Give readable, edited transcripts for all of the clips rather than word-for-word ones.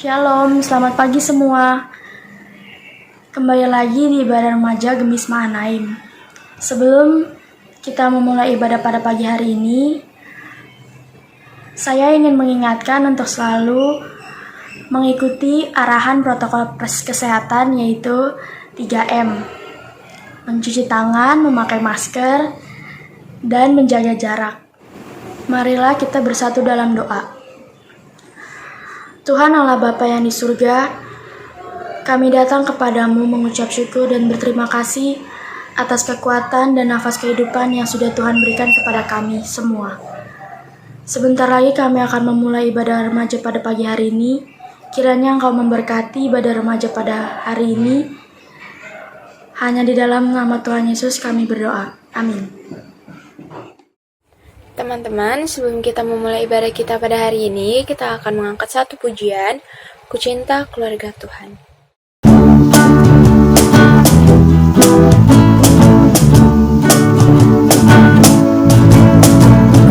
Shalom, selamat pagi semua. Kembali lagi di ibadah remaja Gemis Mahanaim. Sebelum kita memulai ibadah pada pagi hari ini, saya ingin mengingatkan untuk selalu mengikuti arahan protokol kesehatan, yaitu 3M. Mencuci tangan, memakai masker, dan menjaga jarak. Marilah kita bersatu dalam doa. Tuhan Allah Bapa yang di surga, kami datang kepadamu mengucap syukur dan berterima kasih atas kekuatan dan nafas kehidupan yang sudah Tuhan berikan kepada kami semua. Sebentar lagi kami akan memulai ibadah remaja pada pagi hari ini. Kiranya Engkau memberkati ibadah remaja pada hari ini. Hanya di dalam nama Tuhan Yesus kami berdoa. Amin. Teman-teman, sebelum kita memulai ibadah kita pada hari ini, kita akan mengangkat satu pujian, Ku Cinta Keluarga Tuhan.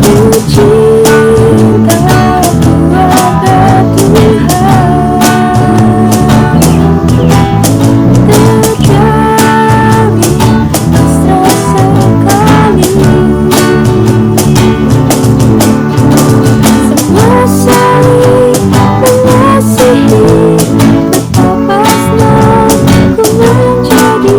Ku cinta keluarga Tuhan, terjamin mesra sekali.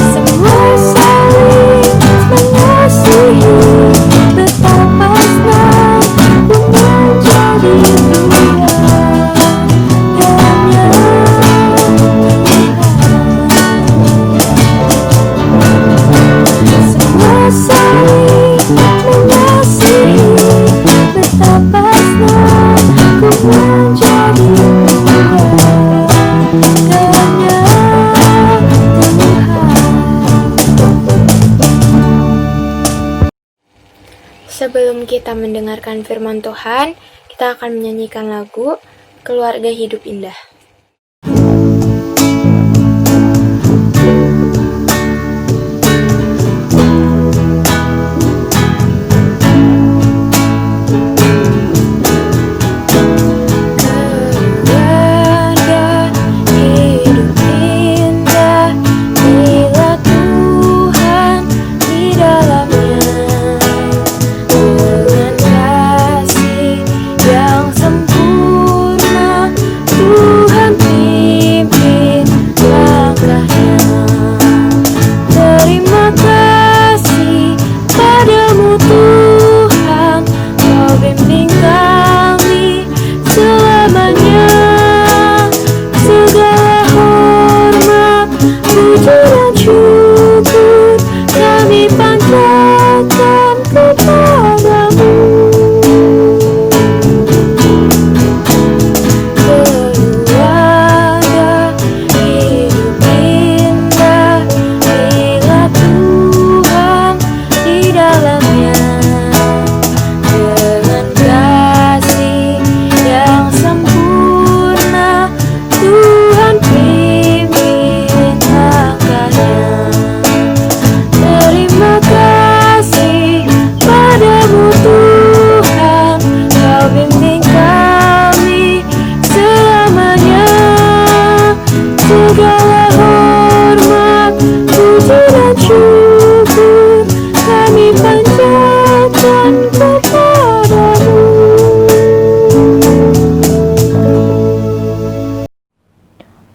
Semua saling mengasihi, betapa senang ku menjadi Sebelum kita mendengarkan firman Tuhan, kita akan menyanyikan lagu Keluarga Hidup Indah.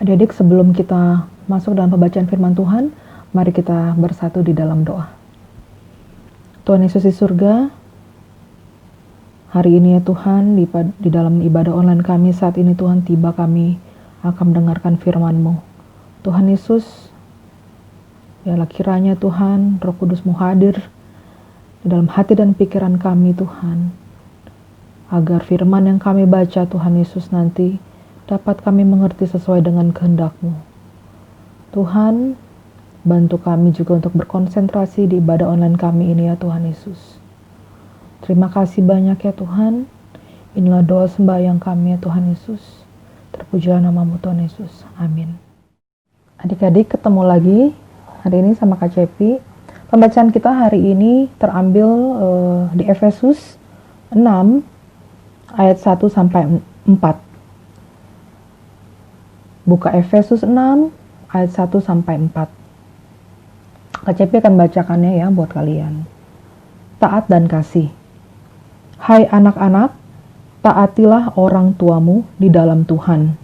Adik-adik, sebelum kita masuk dalam pembacaan firman Tuhan, mari kita bersatu di dalam doa. Tuhan Yesus di surga, hari ini ya Tuhan, di dalam ibadah online kami saat ini Tuhan, tiba kami akan mendengarkan firman-Mu. Tuhan Yesus, biarlah kiranya Tuhan, Roh Kudus-Mu hadir di dalam hati dan pikiran kami Tuhan, agar firman yang kami baca Tuhan Yesus nanti dapat kami mengerti sesuai dengan kehendak-Mu. Tuhan, Bantu kami juga untuk berkonsentrasi di ibadah online kami ini ya Tuhan Yesus. Terima kasih banyak ya Tuhan. Inilah doa sembahyang kami ya Tuhan Yesus. Terpujilah nama-Mu Tuhan Yesus. Amin. Adik-adik, ketemu lagi hari ini sama Kak Cepi. Pembacaan kita hari ini terambil di Efesus 6 ayat 1 sampai 4. Buka Efesus 6 ayat 1 sampai 4. Kak Cepi akan bacakannya ya buat kalian. Taat dan kasih. Hai anak-anak, taatilah orang tuamu di dalam Tuhan,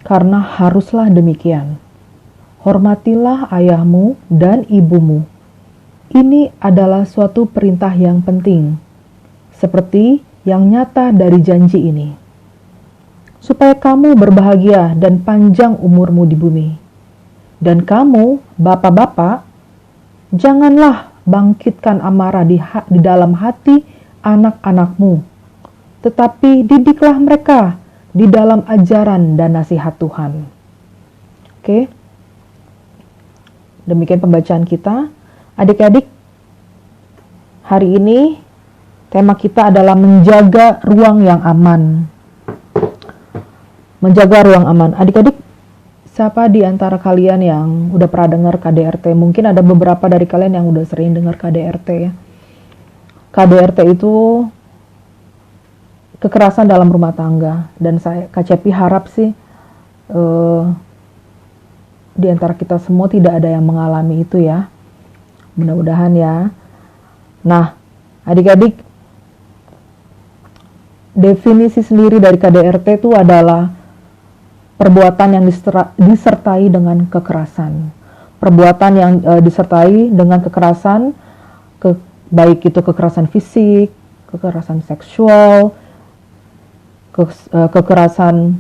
karena haruslah demikian. Hormatilah ayahmu dan ibumu. Ini adalah suatu perintah yang penting, seperti yang nyata dari janji ini, supaya kamu berbahagia dan panjang umurmu di bumi. Dan kamu, bapak-bapak, janganlah bangkitkan amarah di dalam hati anak-anakmu, tetapi didiklah mereka di dalam ajaran dan nasihat Tuhan. Oke, demikian pembacaan kita. Adik-adik, hari ini tema kita adalah menjaga ruang yang aman. Menjaga ruang aman. Adik-adik, siapa di antara kalian yang udah pernah dengar KDRT? Mungkin ada beberapa dari kalian yang udah sering dengar KDRT ya. KDRT itu kekerasan dalam rumah tangga. Dan Kak Cepi harap sih di antara kita semua tidak ada yang mengalami itu ya. Mudah-mudahan ya. Nah, adik-adik, definisi sendiri dari KDRT itu adalah perbuatan yang disertai dengan kekerasan. Perbuatan yang disertai dengan kekerasan, baik itu kekerasan fisik, kekerasan seksual, kekerasan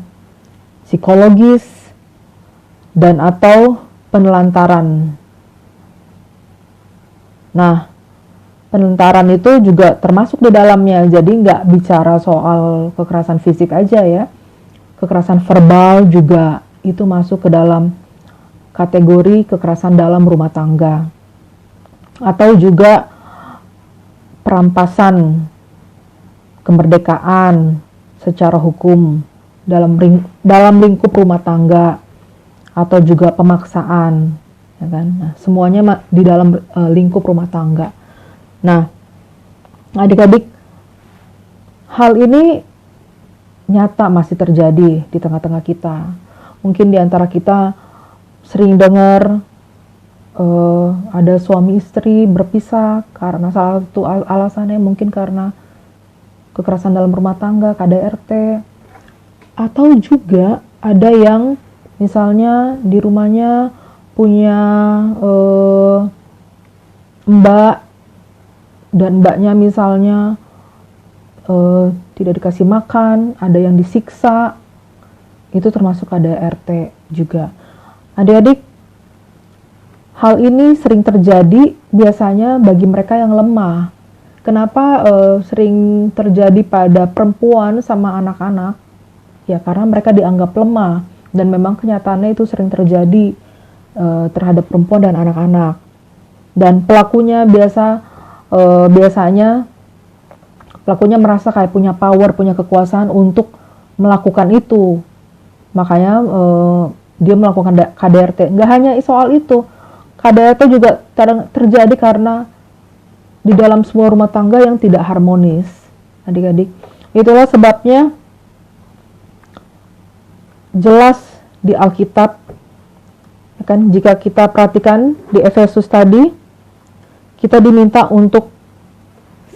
psikologis, dan atau penelantaran. Nah, penelantaran itu juga termasuk di dalamnya, jadi nggak bicara soal kekerasan fisik aja ya. Kekerasan verbal juga itu masuk ke dalam kategori kekerasan dalam rumah tangga. Atau juga perampasan kemerdekaan secara hukum dalam lingkup rumah tangga, atau juga pemaksaan, ya kan? Nah, semuanya di dalam lingkup rumah tangga. Nah, adik-adik, hal ini nyata masih terjadi di tengah-tengah kita. Mungkin di antara kita sering dengar ada suami istri berpisah karena salah satu alasannya mungkin karena kekerasan dalam rumah tangga, KDRT. Atau juga ada yang misalnya di rumahnya punya mbak, dan mbaknya misalnya tidak dikasih makan, ada yang disiksa, itu termasuk KDRT juga. Adik-adik, hal ini sering terjadi biasanya bagi mereka yang lemah. Kenapa sering terjadi pada perempuan sama anak-anak? Ya karena mereka dianggap lemah, dan memang kenyataannya itu sering terjadi terhadap perempuan dan anak-anak. Dan pelakunya biasanya pelakunya merasa kayak punya power, punya kekuasaan untuk melakukan itu. Makanya dia melakukan KDRT. Nggak hanya soal itu, KDRT juga kadang terjadi karena di dalam sebuah rumah tangga yang tidak harmonis, adik-adik. Itulah sebabnya jelas di Alkitab, kan, jika kita perhatikan di Efesus tadi, kita diminta untuk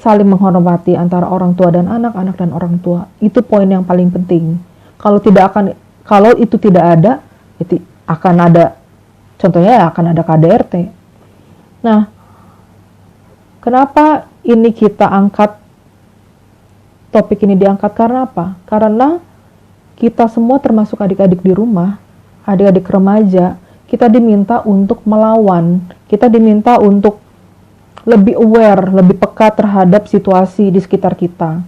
saling menghormati antara orang tua dan anak, anak dan orang tua. Itu poin yang paling penting. Kalau itu tidak ada, itu akan ada, contohnya ya akan ada KDRT. Nah, kenapa ini kita angkat, topik ini diangkat karena apa? Karena kita semua termasuk adik-adik di rumah, adik-adik remaja, kita diminta untuk melawan, kita diminta untuk lebih aware, lebih peka terhadap situasi di sekitar kita.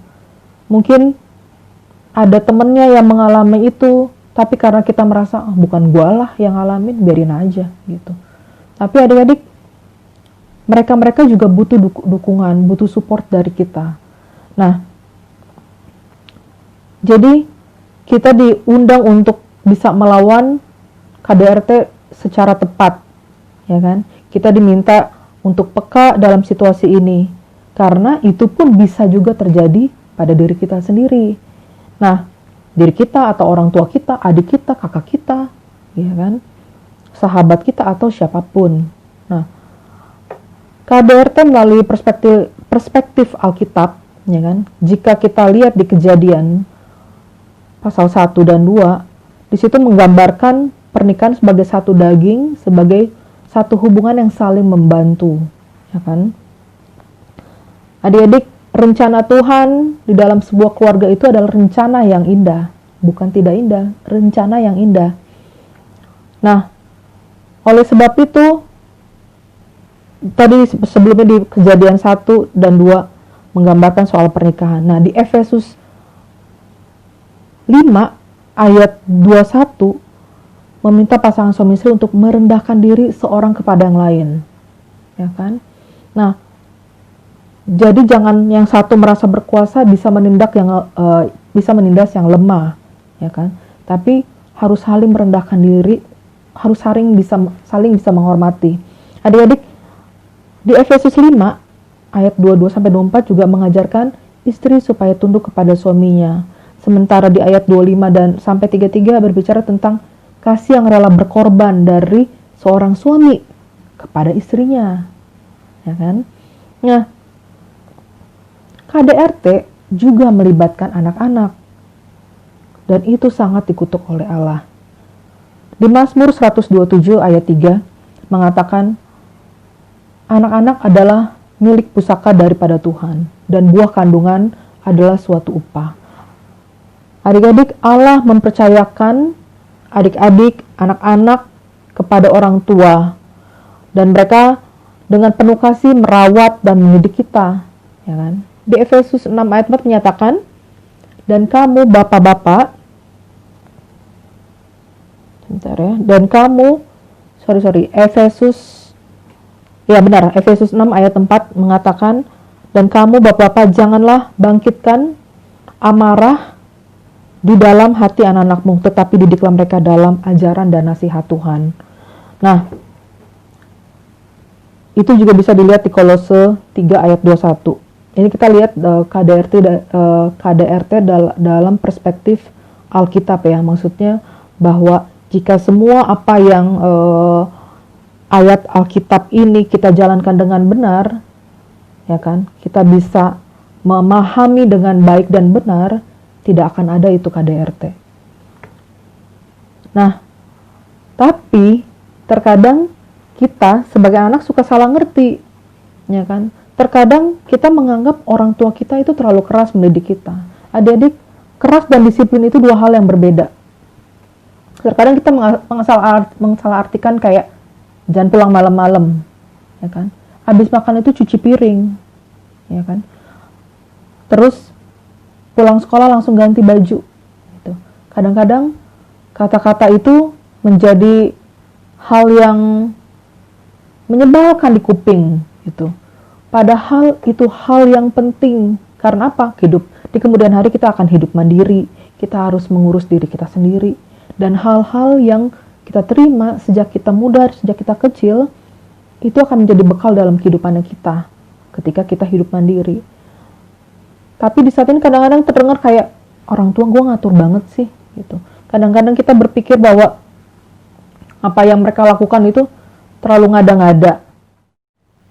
Mungkin ada temennya yang mengalami itu, tapi karena kita merasa bukan gua lah yang ngalamin, biarin aja gitu. Tapi adik-adik, mereka juga butuh dukungan, butuh support dari kita. Nah, jadi kita diundang untuk bisa melawan KDRT secara tepat, ya kan? Kita diminta untuk peka dalam situasi ini, karena itu pun bisa juga terjadi pada diri kita sendiri. Nah, diri kita atau orang tua kita, adik kita, kakak kita, ya kan? Sahabat kita atau siapapun. Nah, KDRT melalui perspektif Alkitab, ya kan? Jika kita lihat di Kejadian pasal 1 dan 2, di situ menggambarkan pernikahan sebagai satu daging, sebagai satu hubungan yang saling membantu, ya kan? Adik-adik, rencana Tuhan di dalam sebuah keluarga itu adalah rencana yang indah, bukan tidak indah, rencana yang indah. Nah, oleh sebab itu, tadi sebelumnya di Kejadian 1 dan 2 menggambarkan soal pernikahan. Nah, di Efesus 5 ayat 21 meminta pasangan suami istri untuk merendahkan diri seorang kepada yang lain. Ya kan? Nah, jadi jangan yang satu merasa berkuasa bisa menindas yang lemah, ya kan? Tapi harus saling merendahkan diri, harus saling bisa menghormati. Adik-adik, di Efesus 5 ayat 22 sampai 24 juga mengajarkan istri supaya tunduk kepada suaminya. Sementara di ayat 25 dan sampai 33 berbicara tentang kasih yang rela berkorban dari seorang suami kepada istrinya. Ya kan? Nah, KDRT juga melibatkan anak-anak. Dan itu sangat dikutuk oleh Allah. Di Mazmur 127 ayat 3 mengatakan, anak-anak adalah milik pusaka daripada Tuhan, dan buah kandungan adalah suatu upah. Adik-adik, Allah mempercayakan adik-adik, anak-anak kepada orang tua, dan mereka dengan penuh kasih merawat dan mendidik kita, ya kan? Di Efesus 6 ayat 4 menyatakan, dan kamu bapak-bapak, Efesus 6 ayat 4 mengatakan, dan kamu bapak-bapak janganlah bangkitkan amarah di dalam hati anak-anakmu, tetapi didiklah mereka dalam ajaran dan nasihat Tuhan. Nah, itu juga bisa dilihat di Kolose 3 ayat 21. Ini kita lihat KDRT dalam perspektif Alkitab, ya. Maksudnya bahwa jika semua apa yang ayat Alkitab ini kita jalankan dengan benar, ya kan, kita bisa memahami dengan baik dan benar, tidak akan ada itu KDRT. Nah, tapi terkadang kita sebagai anak suka salah ngerti, ya kan? Terkadang kita menganggap orang tua kita itu terlalu keras mendidik kita. Adik-adik, keras dan disiplin itu dua hal yang berbeda. Terkadang kita mengasal-artikan kayak jangan pulang malam-malam, ya kan? Habis makan itu cuci piring, ya kan? Terus pulang sekolah langsung ganti baju. Gitu. Kadang-kadang kata-kata itu menjadi hal yang menyebalkan di kuping, gitu. Padahal itu hal yang penting. Karena apa? Di kemudian hari kita akan hidup mandiri. Kita harus mengurus diri kita sendiri. Dan hal-hal yang kita terima sejak kita muda, sejak kita kecil, itu akan menjadi bekal dalam kehidupan kita ketika kita hidup mandiri. Tapi di saat ini kadang-kadang terdengar kayak orang tua gue ngatur banget sih, gitu. Kadang-kadang kita berpikir bahwa apa yang mereka lakukan itu terlalu ngada-ngada.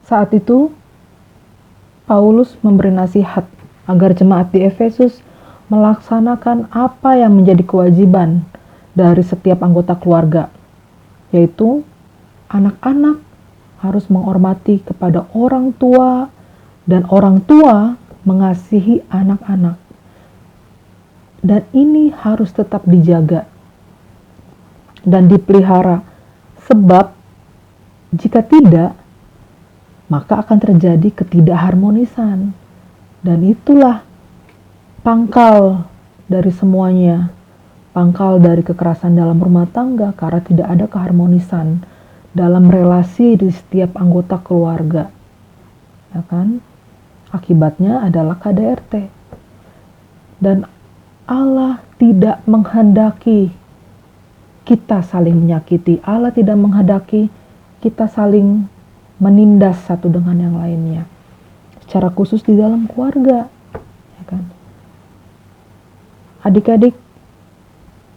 Saat itu Paulus memberi nasihat agar jemaat di Efesus melaksanakan apa yang menjadi kewajiban dari setiap anggota keluarga, yaitu anak-anak harus menghormati kepada orang tua dan orang tua mengasihi anak-anak. Dan ini harus tetap dijaga dan dipelihara, sebab jika tidak, maka akan terjadi ketidakharmonisan. Dan itulah pangkal dari semuanya. Pangkal dari kekerasan dalam rumah tangga karena tidak ada keharmonisan dalam relasi di setiap anggota keluarga, ya kan? Akibatnya adalah KDRT. Dan Allah tidak menghendaki kita saling menyakiti. Allah tidak menghendaki kita saling menindas satu dengan yang lainnya. Secara khusus di dalam keluarga, ya kan? Adik-adik,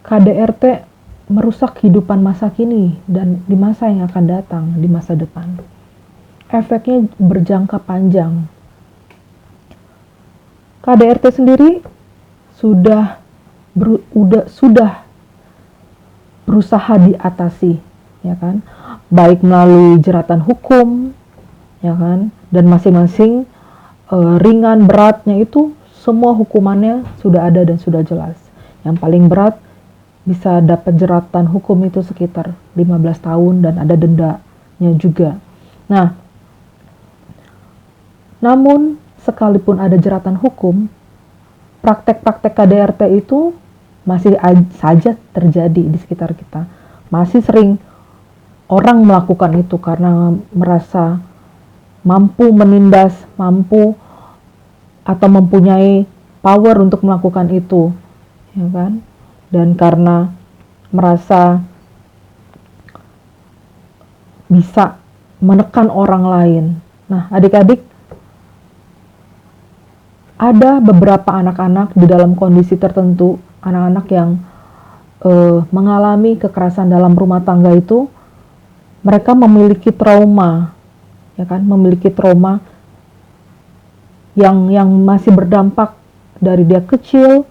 KDRT merusak kehidupan masa kini dan di masa yang akan datang, di masa depan. Efeknya berjangka panjang. KDRT sendiri sudah berusaha diatasi, ya kan? Baik melalui jeratan hukum, ya kan? Dan masing-masing ringan beratnya itu semua hukumannya sudah ada dan sudah jelas. Yang paling berat bisa dapat jeratan hukum itu sekitar 15 tahun dan ada dendanya juga. Nah, namun sekalipun ada jeratan hukum, praktek-praktek KDRT itu masih saja terjadi di sekitar kita. Masih sering orang melakukan itu karena merasa mampu menindas, mampu atau mempunyai power untuk melakukan itu, ya kan? Dan karena merasa bisa menekan orang lain. Nah, adik-adik, ada beberapa anak-anak di dalam kondisi tertentu, anak-anak yang mengalami kekerasan dalam rumah tangga itu, mereka memiliki trauma, ya kan? Memiliki trauma yang masih berdampak dari dia kecil,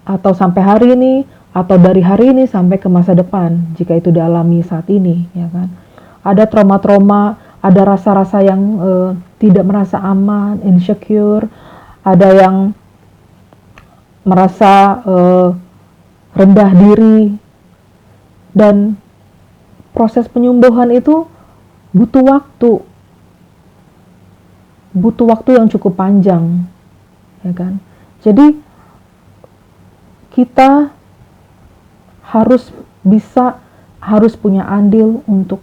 atau sampai hari ini, atau dari hari ini sampai ke masa depan, jika itu dialami saat ini, ya kan? Ada trauma-trauma, ada rasa-rasa yang tidak merasa aman, insecure, ada yang merasa rendah diri, dan proses penyembuhan itu butuh waktu yang cukup panjang, ya kan? Jadi kita harus punya andil untuk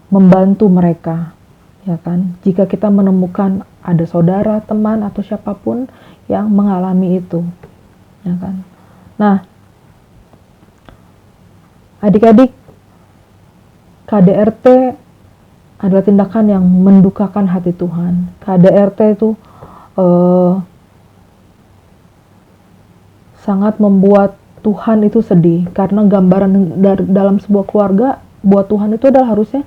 membantu mereka, ya kan? Jika kita menemukan ada saudara, teman, atau siapapun yang mengalami itu, ya kan? Nah, adik-adik, KDRT adalah tindakan yang mendukakan hati Tuhan. KDRT itu sangat membuat Tuhan itu sedih, karena gambaran dalam sebuah keluarga buat Tuhan itu adalah harusnya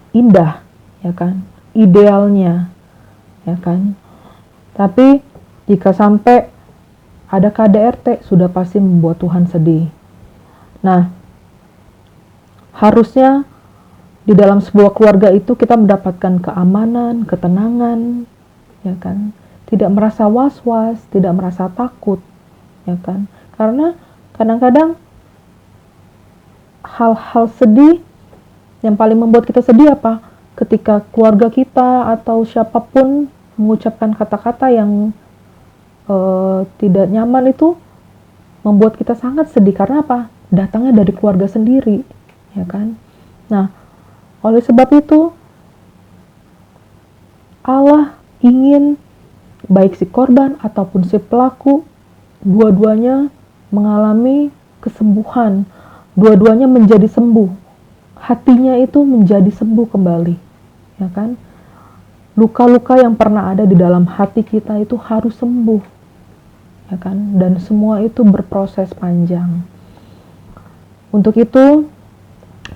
indah, ya kan? Idealnya, ya kan? Tapi jika sampai ada KDRT, sudah pasti membuat Tuhan sedih. Nah, harusnya di dalam sebuah keluarga itu kita mendapatkan keamanan, ketenangan, ya kan? Tidak merasa was-was, tidak merasa takut, ya kan? Karena kadang-kadang hal-hal sedih yang paling membuat kita sedih apa? Ketika keluarga kita atau siapapun mengucapkan kata-kata yang tidak nyaman, itu membuat kita sangat sedih. Karena apa? Datangnya dari keluarga sendiri, ya kan? Nah, oleh sebab itu Allah ingin baik si korban ataupun si pelaku, dua-duanya mengalami kesembuhan, dua-duanya menjadi sembuh, hatinya itu menjadi sembuh kembali, ya kan? Luka-luka yang pernah ada di dalam hati kita itu harus sembuh, ya kan? Dan semua itu berproses panjang. Untuk itu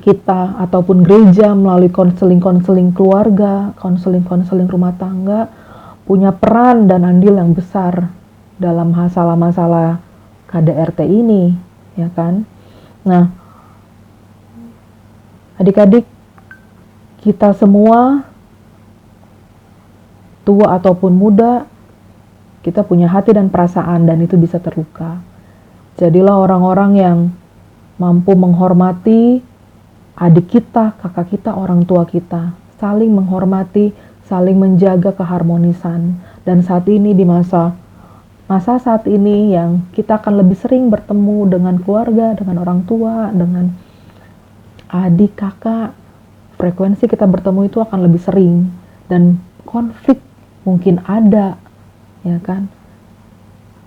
kita ataupun gereja melalui konseling-konseling keluarga, konseling-konseling rumah tangga punya peran dan andil yang besar dalam masalah-masalah KDRT ini, ya kan? Nah, adik-adik, kita semua, tua ataupun muda, kita punya hati dan perasaan, dan itu bisa terluka. Jadilah orang-orang yang mampu menghormati adik kita, kakak kita, orang tua kita, saling menghormati, saling menjaga keharmonisan. Dan saat ini di masa saat ini yang kita akan lebih sering bertemu dengan keluarga, dengan orang tua, dengan adik, kakak, frekuensi kita bertemu itu akan lebih sering, dan konflik mungkin ada, ya kan?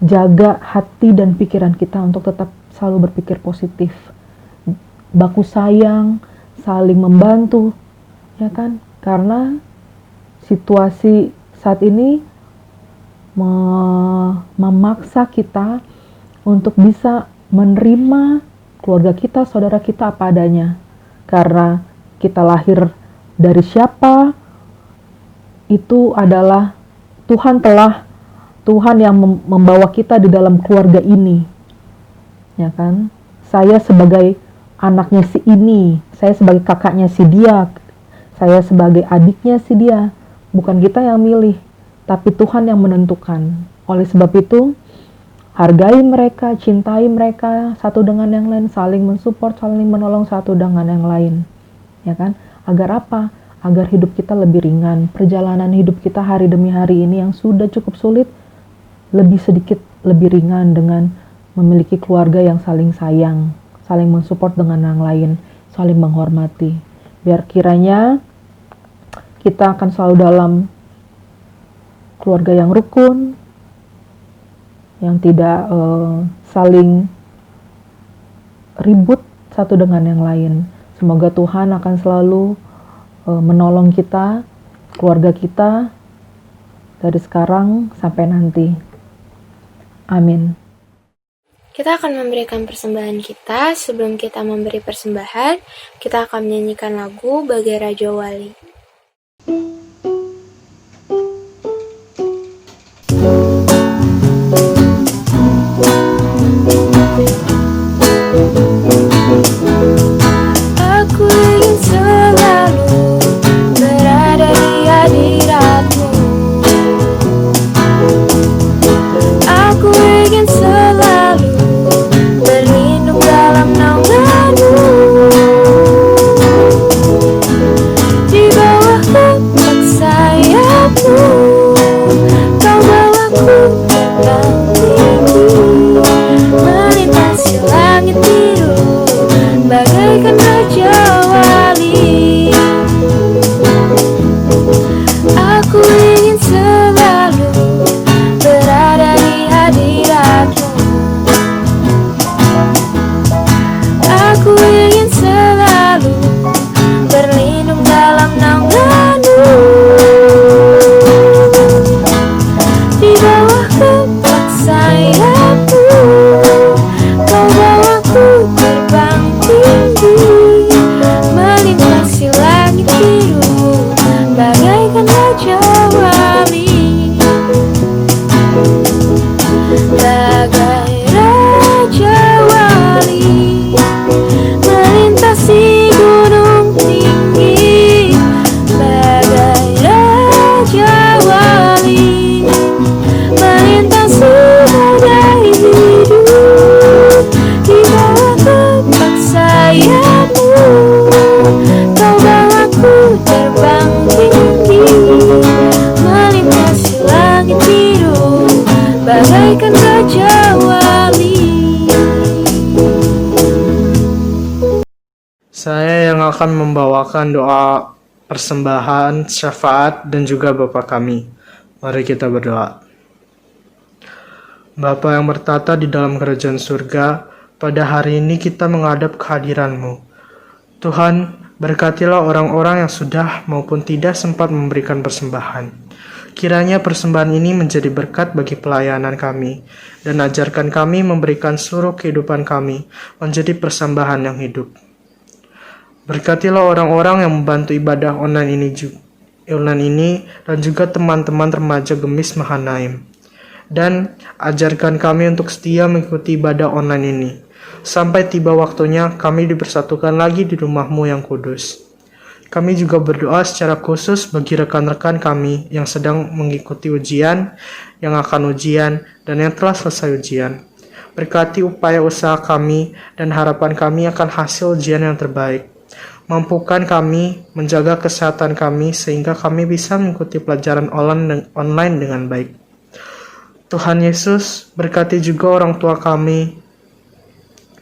Jaga hati dan pikiran kita untuk tetap selalu berpikir positif, baku sayang, saling membantu, ya kan? Karena situasi saat ini memaksa kita untuk bisa menerima keluarga kita, saudara kita apa adanya. Karena kita lahir dari siapa, itu adalah Tuhan yang membawa kita di dalam keluarga ini, ya kan? Saya sebagai anaknya si ini, saya sebagai kakaknya si dia, saya sebagai adiknya si dia. Bukan kita yang milih, tapi Tuhan yang menentukan. Oleh sebab itu, hargai mereka, cintai mereka satu dengan yang lain, saling mensupport, saling menolong satu dengan yang lain, ya kan? Agar apa? Agar hidup kita lebih ringan. Perjalanan hidup kita hari demi hari ini yang sudah cukup sulit, lebih ringan dengan memiliki keluarga yang saling sayang, saling mensupport dengan yang lain, saling menghormati. Biar kiranya kita akan selalu dalam keluarga yang rukun, yang tidak saling ribut satu dengan yang lain. Semoga Tuhan akan selalu menolong kita, keluarga kita, dari sekarang sampai nanti. Amin. Kita akan memberikan persembahan kita. Sebelum kita memberi persembahan, kita akan menyanyikan lagu Bagai Raja Wali. Aku ingin selalu berada di hadirat-Mu. Aku ingin selalu berlindung dalam naungan-Mu. Di bawah kepak sayap-Mu, Kau bawaku terbang tinggi, melintasi langit biru, bagaikan raja wali. Aku ingin selalu berada di hadirat-Mu. Aku ingin selalu berlindung dalam naungan-Mu. Di bawah kepak sayap-Mu, Kau bawaku terbang tinggi, melintasi langit biru, bagaikan raja wali. Bagai raja wali, melintasi gunung tinggi. Bagai raja wali, melintasi badai hidup. Di bawah kepak sayap-Mu, Kau bawaku terbang tinggi, melintasi langit biru, bagaikan raja wali. Saya yang akan membawakan doa persembahan, syafaat, dan juga Bapa kami. Mari kita berdoa. Bapa yang bertata di dalam kerajaan surga, pada hari ini kita menghadap kehadiran-Mu. Tuhan, berkatilah orang-orang yang sudah maupun tidak sempat memberikan persembahan. Kiranya persembahan ini menjadi berkat bagi pelayanan kami, dan ajarkan kami memberikan seluruh kehidupan kami menjadi persembahan yang hidup. Berkatilah orang-orang yang membantu ibadah online ini dan juga teman-teman remaja Gemis Mahanaim. Dan ajarkan kami untuk setia mengikuti ibadah online ini. Sampai tiba waktunya kami dipersatukan lagi di rumah-Mu yang kudus. Kami juga berdoa secara khusus bagi rekan-rekan kami yang sedang mengikuti ujian, yang akan ujian, dan yang telah selesai ujian. Berkati upaya usaha kami dan harapan kami akan hasil ujian yang terbaik. Mampukan kami menjaga kesehatan kami sehingga kami bisa mengikuti pelajaran online dengan baik. Tuhan Yesus, berkati juga orang tua kami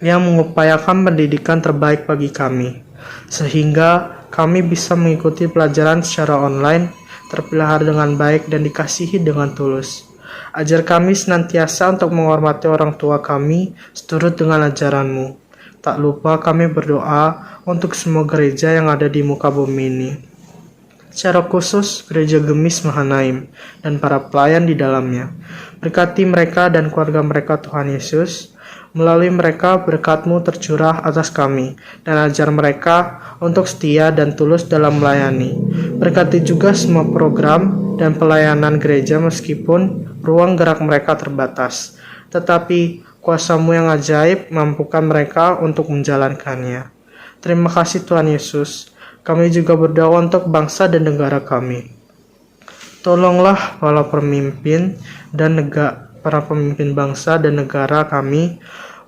yang mengupayakan pendidikan terbaik bagi kami, sehingga kami bisa mengikuti pelajaran secara online, terpelihara dengan baik dan dikasihi dengan tulus. Ajar kami senantiasa untuk menghormati orang tua kami seturut dengan ajaran-Mu. Tak lupa kami berdoa untuk semua gereja yang ada di muka bumi ini. Secara khusus Gereja Gemis Mahanaim dan para pelayan di dalamnya. Berkati mereka dan keluarga mereka Tuhan Yesus. Melalui mereka berkat-Mu tercurah atas kami, dan ajar mereka untuk setia dan tulus dalam melayani. Berkati juga semua program dan pelayanan gereja meskipun ruang gerak mereka terbatas. Tetapi kuasa-Mu yang ajaib mampukan mereka untuk menjalankannya. Terima kasih Tuhan Yesus. Kami juga berdoa untuk bangsa dan negara kami. Tolonglah para pemimpin bangsa dan negara kami,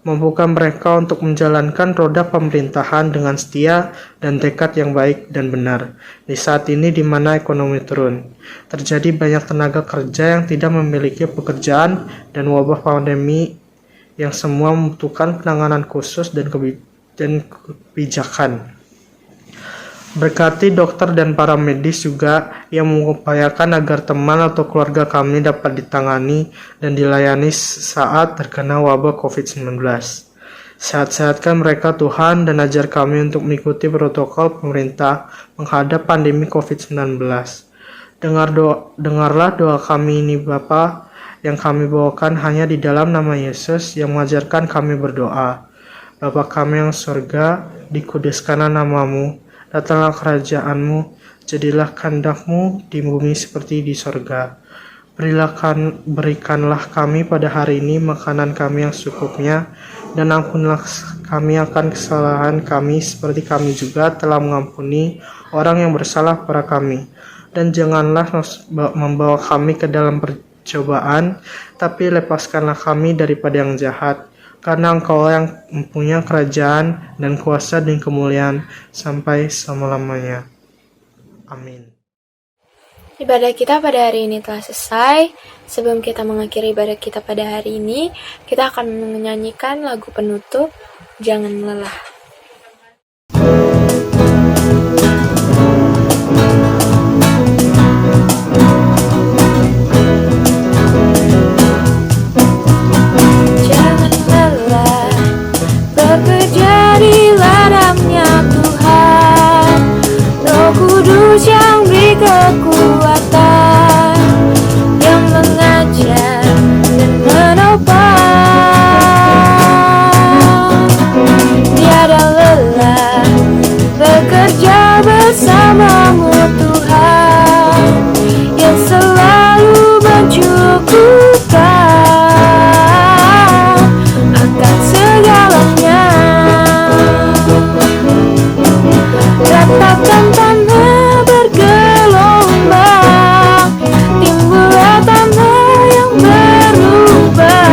mampukan mereka untuk menjalankan roda pemerintahan dengan setia dan tekad yang baik dan benar. Di saat ini di mana ekonomi turun, terjadi banyak tenaga kerja yang tidak memiliki pekerjaan dan wabah pandemi yang semua membutuhkan penanganan khusus dan kebijakan. Berkati dokter dan para medis juga yang mengupayakan agar teman atau keluarga kami dapat ditangani dan dilayani saat terkena wabah COVID-19. Sehat-sehatkan mereka Tuhan dan ajar kami untuk mengikuti protokol pemerintah menghadap pandemi COVID-19. Dengarlah doa kami ini Bapa, yang kami bawakan hanya di dalam nama Yesus yang mengajarkan kami berdoa. Bapa kami yang surga, dikuduskanlah nama-Mu. Datanglah kerajaan-Mu, jadilah kehendak-Mu di bumi seperti di sorga. Berikanlah kami pada hari ini makanan kami yang secukupnya, dan ampunilah kami akan kesalahan kami seperti kami juga telah mengampuni orang yang bersalah pada kami. Dan janganlah membawa kami ke dalam percobaan, tapi lepaskanlah kami daripada yang jahat. Karena Engkau yang mempunyai kerajaan dan kuasa dan kemuliaan sampai selama-lamanya. Amin. Ibadah kita pada hari ini telah selesai. Sebelum kita mengakhiri ibadah kita pada hari ini, kita akan menyanyikan lagu penutup, Jangan Lelah. Bekerja di ladangnya Tuhan, Roh Kudus yang beri kekuatan, yang mengajar dan menopang. Tiada lelah bekerja bersamamu Tuhan, yang selalu mencukupkan akan segalanya. Ratakan tanah bergelombang, timbullah tanah yang berubah,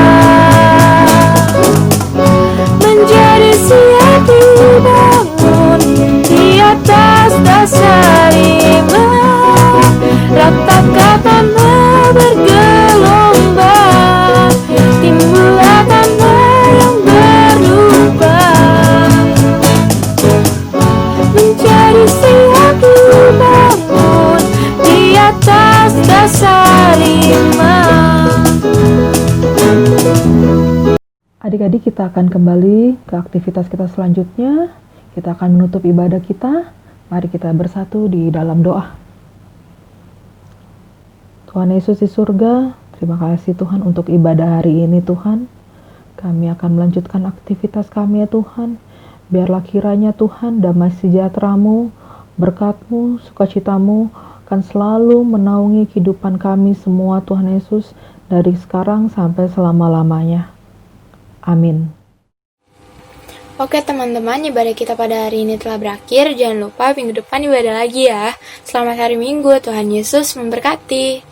menjadi siap dibangun di atas dasar iman. Ratakan tanah bergelombang, timbullah tanah yang berubah, menjadi siap dibangun di atas dasar iman. Adik-adik, kita akan kembali ke aktivitas kita selanjutnya. Kita akan menutup ibadah kita. Mari kita bersatu di dalam doa. Tuhan Yesus di surga, terima kasih Tuhan untuk ibadah hari ini Tuhan. Kami akan melanjutkan aktivitas kami ya Tuhan. Biarlah kiranya Tuhan damai sejahtera-Mu, berkat-Mu, sukacita-Mu akan selalu menaungi kehidupan kami semua Tuhan Yesus dari sekarang sampai selama-lamanya. Amin. Oke teman-teman, ibadah kita pada hari ini telah berakhir. Jangan lupa minggu depan ibadah lagi ya. Selamat hari Minggu, Tuhan Yesus memberkati.